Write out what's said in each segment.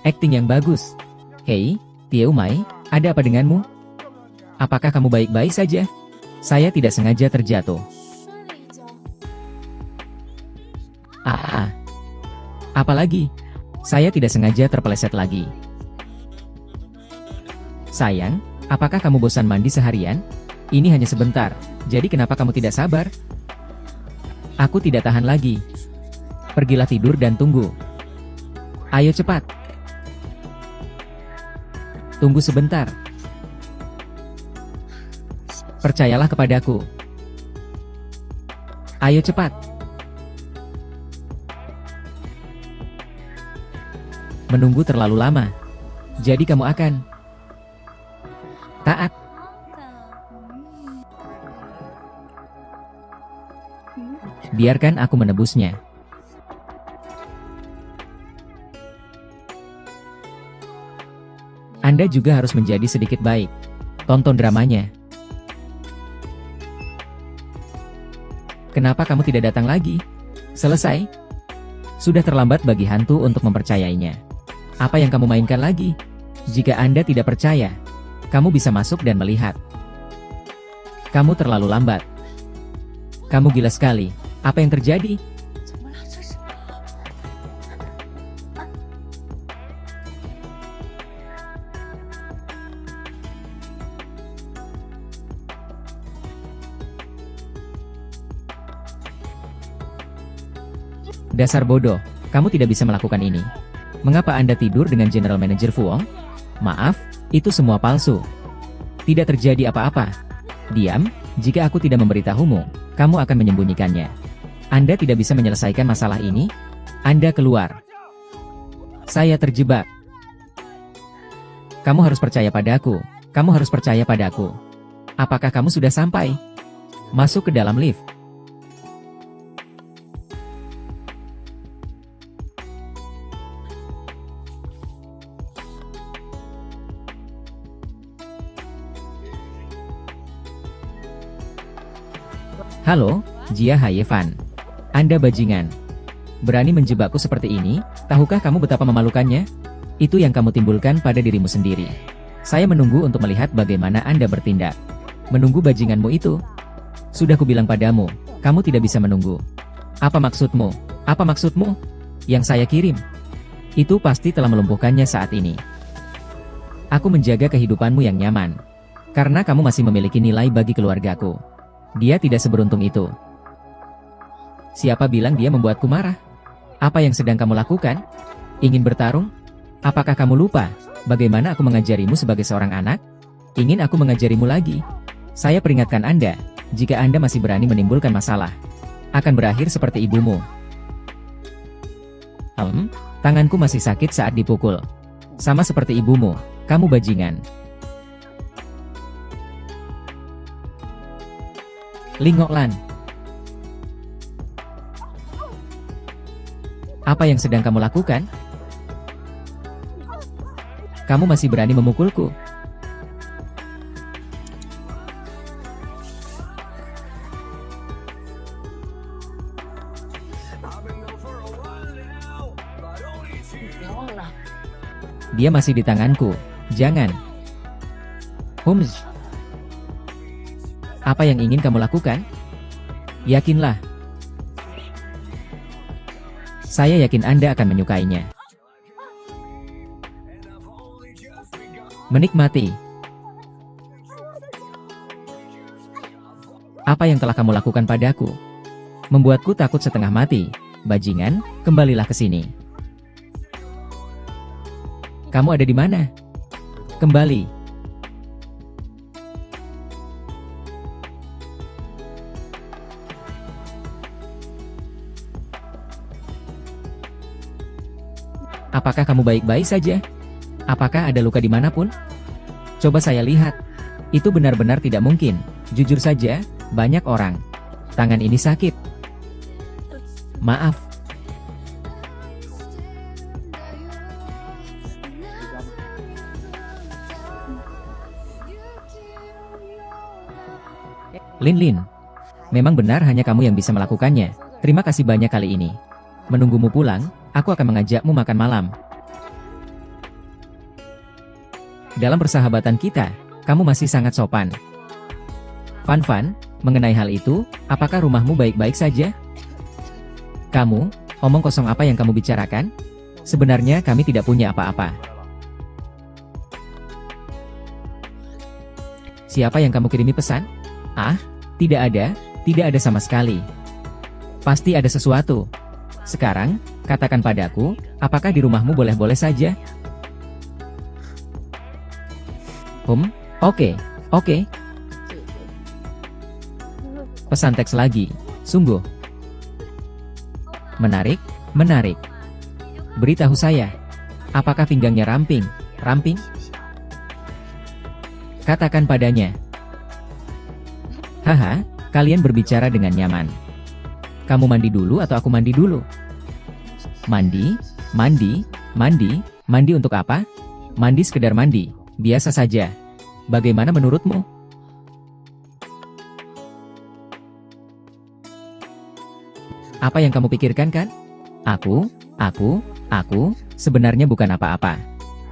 Akting yang bagus. Hei, Tieu Mai, ada apa denganmu? Apakah kamu baik-baik saja? Saya tidak sengaja terjatuh. Apalagi? Saya tidak sengaja terpeleset lagi. Sayang, apakah kamu bosan mandi seharian? Ini hanya sebentar, jadi kenapa kamu tidak sabar? Aku tidak tahan lagi. Pergilah tidur dan tunggu. Ayo cepat. Tunggu sebentar. Percayalah kepadaku. Ayo cepat. Menunggu terlalu lama. Jadi kamu akan taat. Biarkan aku menebusnya. Anda juga harus menjadi sedikit baik. Tonton dramanya. Kenapa kamu tidak datang lagi? Selesai? Sudah terlambat bagi hantu untuk mempercayainya. Apa yang kamu mainkan lagi? Jika Anda tidak percaya, kamu bisa masuk dan melihat. Kamu terlalu lambat. Kamu gila sekali. Apa yang terjadi? Dasar bodoh, kamu tidak bisa melakukan ini. Mengapa Anda tidur dengan General Manager Fuong? Maaf, itu semua palsu. Tidak terjadi apa-apa. Diam, jika aku tidak memberitahumu, kamu akan menyembunyikannya. Anda tidak bisa menyelesaikan masalah ini? Anda keluar. Saya terjebak. Kamu harus percaya padaku. Kamu harus percaya padaku. Apakah kamu sudah sampai? Masuk ke dalam lift. Halo, Jia Hayevan. Anda bajingan. Berani menjebakku seperti ini, tahukah kamu betapa memalukannya? Itu yang kamu timbulkan pada dirimu sendiri. Saya menunggu untuk melihat bagaimana Anda bertindak. Menunggu bajinganmu itu. Sudah kubilang padamu, kamu tidak bisa menunggu. Apa maksudmu? Apa maksudmu? Yang saya kirim. Itu pasti telah melumpuhkannya saat ini. Aku menjaga kehidupanmu yang nyaman. Karena kamu masih memiliki nilai bagi keluargaku. Dia tidak seberuntung itu. Siapa bilang dia membuatku marah? Apa yang sedang kamu lakukan? Ingin bertarung? Apakah kamu lupa bagaimana aku mengajarimu sebagai seorang anak? Ingin aku mengajarimu lagi? Saya peringatkan Anda, jika Anda masih berani menimbulkan masalah, akan berakhir seperti ibumu. Tanganku masih sakit saat dipukul. Sama seperti ibumu, kamu bajingan. Lingoklan. Apa yang sedang kamu lakukan? Kamu masih berani memukulku? Dia masih di tanganku. Jangan. Apa yang ingin kamu lakukan? Yakinlah. Saya yakin Anda akan menyukainya. Menikmati. Apa yang telah kamu lakukan padaku? Membuatku takut setengah mati. Bajingan, kembalilah ke sini. Kamu ada di mana? Kembali. Apakah kamu baik-baik saja? Apakah ada luka dimanapun? Coba saya lihat. Itu benar-benar tidak mungkin. Jujur saja, banyak orang. Tangan ini sakit. Maaf. Lin, memang benar hanya kamu yang bisa melakukannya. Terima kasih banyak kali ini. Menunggumu pulang, aku akan mengajakmu makan malam. Dalam persahabatan kita, kamu masih sangat sopan. Fan, mengenai hal itu, apakah rumahmu baik-baik saja? Kamu, omong kosong apa yang kamu bicarakan? Sebenarnya kami tidak punya apa-apa. Siapa yang kamu kirimi pesan? Ah, tidak ada sama sekali. Pasti ada sesuatu. Sekarang, katakan padaku, apakah di rumahmu boleh-boleh saja? Oke. Pesan teks lagi, sungguh. Menarik. Beritahu saya, apakah pinggangnya ramping? Katakan padanya. Haha, kalian berbicara dengan nyaman. Kamu mandi dulu atau aku mandi dulu? Mandi untuk apa? Mandi sekedar mandi, biasa saja. Bagaimana menurutmu? Apa yang kamu pikirkan kan? Aku sebenarnya bukan apa-apa.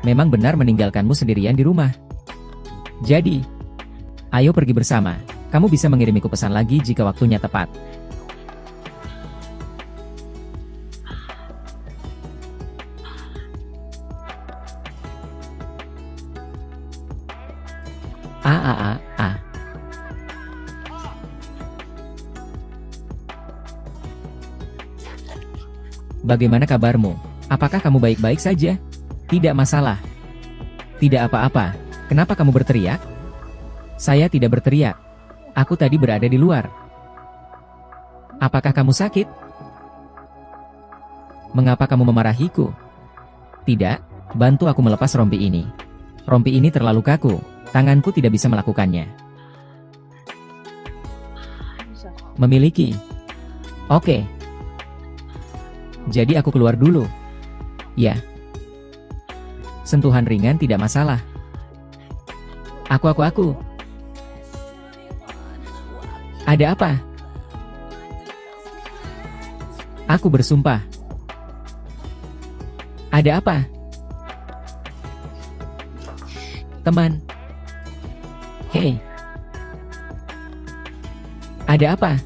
Memang benar meninggalkanmu sendirian di rumah. Jadi, ayo pergi bersama. Kamu bisa mengirimiku pesan lagi jika waktunya tepat. Bagaimana kabarmu? Apakah kamu baik-baik saja? Tidak masalah. Tidak apa-apa. Kenapa kamu berteriak? Saya tidak berteriak. Aku tadi berada di luar. Apakah kamu sakit? Mengapa kamu memarahiku? Tidak, bantu aku melepas rompi ini. Rompi ini terlalu kaku, tanganku tidak bisa melakukannya. Memiliki. Oke. Jadi aku keluar dulu. Ya. Sentuhan ringan tidak masalah. Aku. Ada apa? Aku bersumpah. Ada apa? Teman. Hei. Ada apa?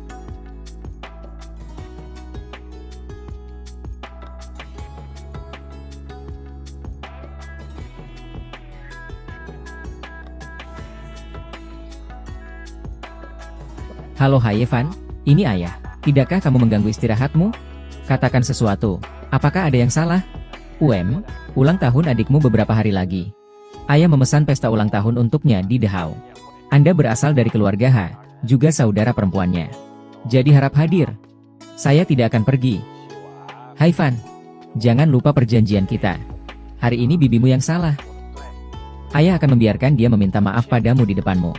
Halo Hayevan, ini ayah. Tidakkah kamu mengganggu istirahatmu? Katakan sesuatu. Apakah ada yang salah? Ulang tahun adikmu beberapa hari lagi. Ayah memesan pesta ulang tahun untuknya di Dehau. Anda berasal dari keluarga H, juga saudara perempuannya. Jadi harap hadir. Saya tidak akan pergi. Hayevan, jangan lupa perjanjian kita. Hari ini bibimu yang salah. Ayah akan membiarkan dia meminta maaf padamu di depanmu.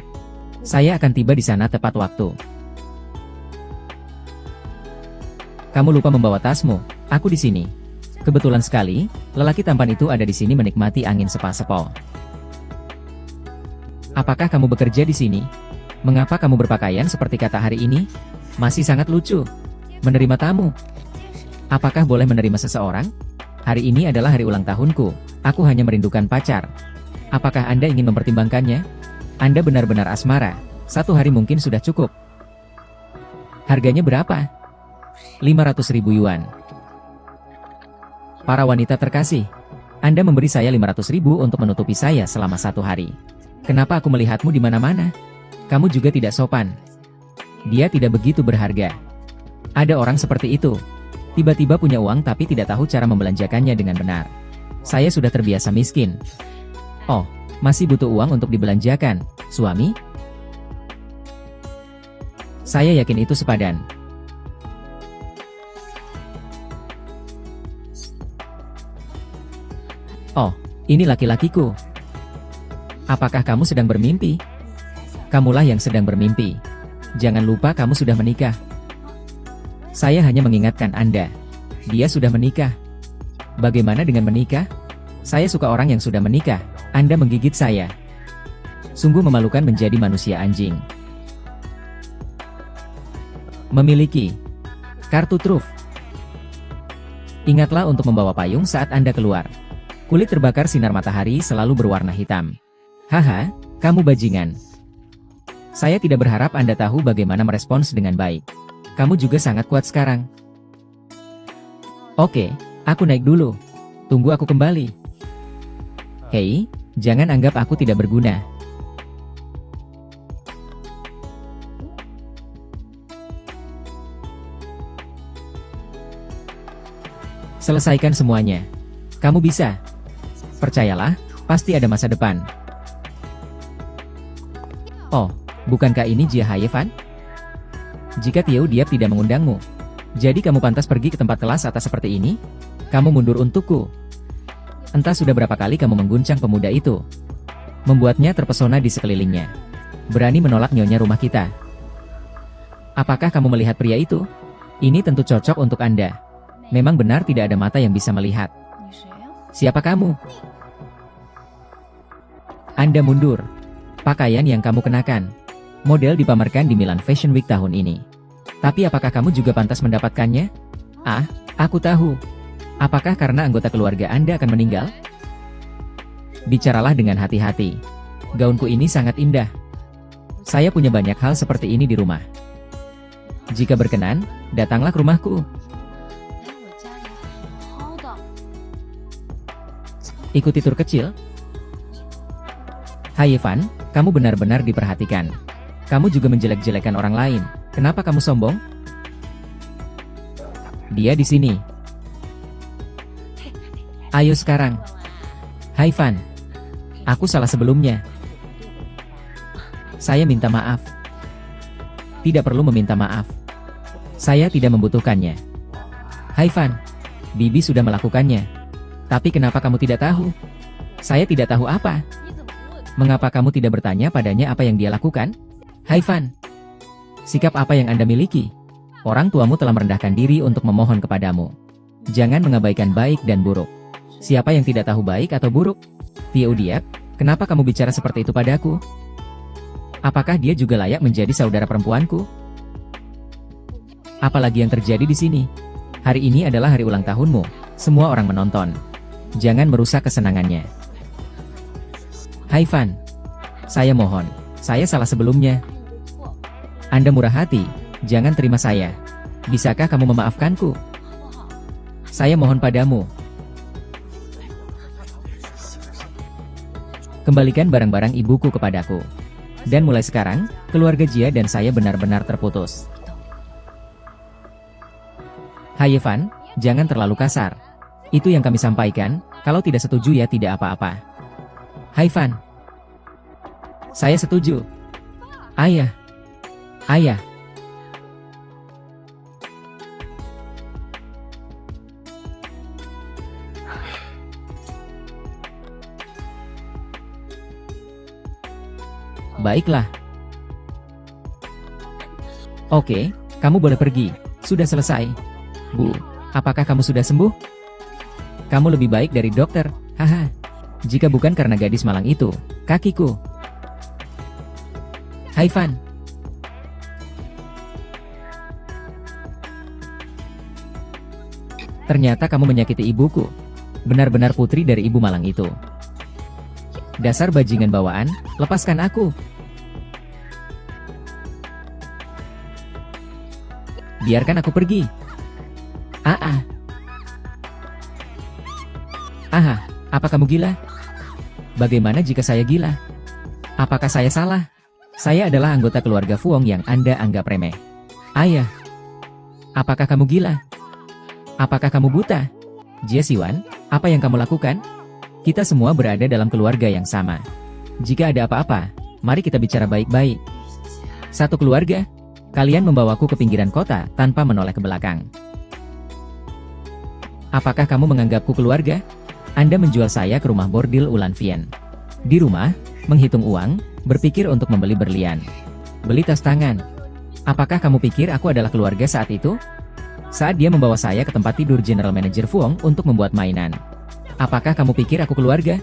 Saya akan tiba di sana tepat waktu. Kamu lupa membawa tasmu. Aku di sini. Kebetulan sekali, lelaki tampan itu ada di sini menikmati angin sepa-sepo. Apakah kamu bekerja di sini? Mengapa kamu berpakaian seperti kata hari ini? Masih sangat lucu. Menerima tamu. Apakah boleh menerima seseorang? Hari ini adalah hari ulang tahunku. Aku hanya merindukan pacar. Apakah Anda ingin mempertimbangkannya? Anda benar-benar asmara. 1 hari mungkin sudah cukup. Harganya berapa? 500.000 yuan. Para wanita terkasih, Anda memberi saya 500.000 untuk menutupi saya selama 1 hari. Kenapa aku melihatmu di mana-mana? Kamu juga tidak sopan. Dia tidak begitu berharga. Ada orang seperti itu. Tiba-tiba punya uang tapi tidak tahu cara membelanjakannya dengan benar. Saya sudah terbiasa miskin. Oh, masih butuh uang untuk dibelanjakan, suami? Saya yakin itu sepadan. Oh, ini laki-lakiku. Apakah kamu sedang bermimpi? Kamulah yang sedang bermimpi. Jangan lupa kamu sudah menikah. Saya hanya mengingatkan Anda. Dia sudah menikah. Bagaimana dengan menikah? Saya suka orang yang sudah menikah. Anda menggigit saya. Sungguh memalukan menjadi manusia anjing. Memiliki kartu truf. Ingatlah untuk membawa payung saat Anda keluar. Kulit terbakar sinar matahari selalu berwarna hitam. Haha, kamu bajingan. Saya tidak berharap Anda tahu bagaimana merespons dengan baik. Kamu juga sangat kuat sekarang. Oke, aku naik dulu. Tunggu aku kembali. Hei, jangan anggap aku tidak berguna. Selesaikan semuanya. Kamu bisa. Percayalah, pasti ada masa depan. Oh, bukankah ini Jia Haifan? Jika Tio Diap tidak mengundangmu, jadi kamu pantas pergi ke tempat kelas atas seperti ini? Kamu mundur untukku. Entah sudah berapa kali kamu mengguncang pemuda itu, membuatnya terpesona di sekelilingnya. Berani menolak nyonya rumah kita. Apakah kamu melihat pria itu? Ini tentu cocok untuk Anda. Memang benar tidak ada mata yang bisa melihat. Siapa kamu? Anda mundur. Pakaian yang kamu kenakan, model dipamerkan di Milan Fashion Week tahun ini. Tapi apakah kamu juga pantas mendapatkannya? Ah, aku tahu. Apakah karena anggota keluarga Anda akan meninggal? Bicaralah dengan hati-hati. Gaunku ini sangat indah. Saya punya banyak hal seperti ini di rumah. Jika berkenan, datanglah ke rumahku. Ikuti tur kecil. Hai Evan, kamu benar-benar diperhatikan. Kamu juga menjelek-jelekan orang lain. Kenapa kamu sombong? Dia di sini. Ayo sekarang. Hai Van. Aku salah sebelumnya. Saya minta maaf. Tidak perlu meminta maaf. Saya tidak membutuhkannya. Hai Van. Bibi sudah melakukannya. Tapi kenapa kamu tidak tahu? Saya tidak tahu apa. Mengapa kamu tidak bertanya padanya apa yang dia lakukan? Hai Van. Sikap apa yang Anda miliki? Orang tuamu telah merendahkan diri untuk memohon kepadamu. Jangan mengabaikan baik dan buruk. Siapa yang tidak tahu baik atau buruk? Tio Diap, kenapa kamu bicara seperti itu padaku? Apakah dia juga layak menjadi saudara perempuanku? Apalagi yang terjadi di sini? Hari ini adalah hari ulang tahunmu. Semua orang menonton. Jangan merusak kesenangannya. Hai Van. Saya mohon. Saya salah sebelumnya. Anda murah hati, jangan terima saya. Bisakah kamu memaafkanku? Saya mohon padamu. Kembalikan barang-barang ibuku kepadaku. Dan mulai sekarang, keluarga Jia dan saya benar-benar terputus. Hai Evan, jangan terlalu kasar. Itu yang kami sampaikan, kalau tidak setuju ya tidak apa-apa. Hai Van. Saya setuju. Ayah. Ayah. Baiklah. Oke, kamu boleh pergi. Sudah selesai. Bu, apakah kamu sudah sembuh? Kamu lebih baik dari dokter, haha. Jika bukan karena gadis malang itu, kakiku. Hai Van. Ternyata kamu menyakiti ibuku. Benar-benar putri dari ibu malang itu. Dasar bajingan bawaan, lepaskan aku. Biarkan aku pergi. Ah. Aha, apa kamu gila? Bagaimana jika saya gila? Apakah saya salah? Saya adalah anggota keluarga Fuong yang Anda anggap remeh. Ayah. Apakah kamu gila? Apakah kamu buta? Jia Siwan, apa yang kamu lakukan? Kita semua berada dalam keluarga yang sama. Jika ada apa-apa, mari kita bicara baik-baik. Satu keluarga, kalian membawaku ke pinggiran kota tanpa menoleh ke belakang. Apakah kamu menganggapku keluarga? Anda menjual saya ke rumah bordil Ulan Vien. Di rumah, menghitung uang, berpikir untuk membeli berlian. Beli tas tangan. Apakah kamu pikir aku adalah keluarga saat itu? Saat dia membawa saya ke tempat tidur General Manager Fuong untuk membuat mainan. Apakah kamu pikir aku keluarga?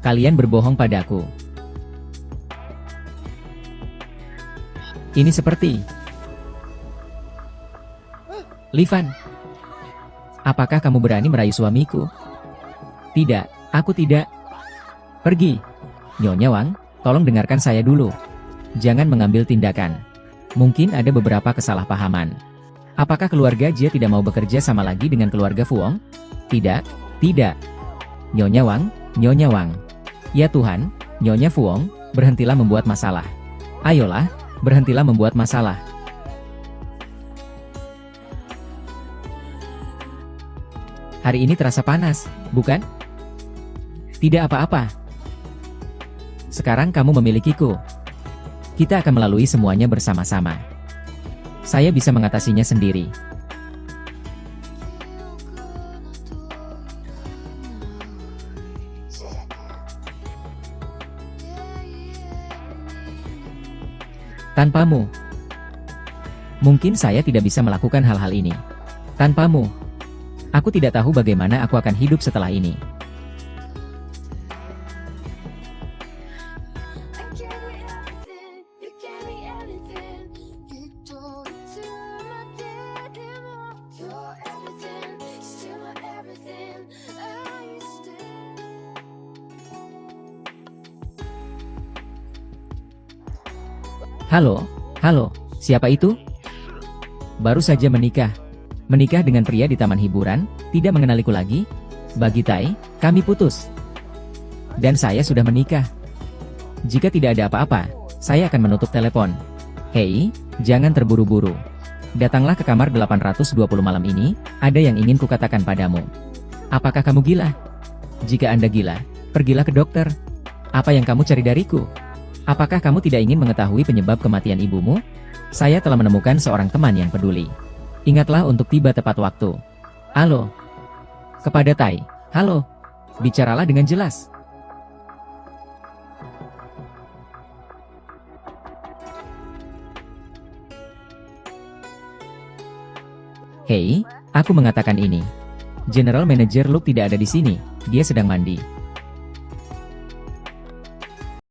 Kalian berbohong padaku. Ini seperti... Li Van. Apakah kamu berani merayu suamiku? Tidak, aku tidak. Pergi. Nyonya Wang, tolong dengarkan saya dulu. Jangan mengambil tindakan. Mungkin ada beberapa kesalahpahaman. Apakah keluarga Jie tidak mau bekerja sama lagi dengan keluarga Fuong? Tidak, tidak. Nyonya Wang, Nyonya Wang. Ya Tuhan, Nyonya Fuong, berhentilah membuat masalah. Ayolah, berhentilah membuat masalah. Hari ini terasa panas, bukan? Tidak apa-apa. Sekarang kamu memilikiku. Kita akan melalui semuanya bersama-sama. Saya bisa mengatasinya sendiri. Tanpamu. Mungkin saya tidak bisa melakukan hal-hal ini. Tanpamu. Aku tidak tahu bagaimana aku akan hidup setelah ini. Halo, halo, siapa itu? Baru saja menikah. Menikah dengan pria di taman hiburan, tidak mengenaliku lagi? Bagi Tai, kami putus. Dan saya sudah menikah. Jika tidak ada apa-apa, saya akan menutup telepon. Hei, jangan terburu-buru. Datanglah ke kamar 820 malam ini, ada yang ingin kukatakan padamu. Apakah kamu gila? Jika Anda gila, pergilah ke dokter. Apa yang kamu cari dariku? Apakah kamu tidak ingin mengetahui penyebab kematian ibumu? Saya telah menemukan seorang teman yang peduli. Ingatlah untuk tiba tepat waktu. Halo. Kepada Tai. Halo. Bicaralah dengan jelas. Hei, aku mengatakan ini. General Manager Luke tidak ada di sini. Dia sedang mandi.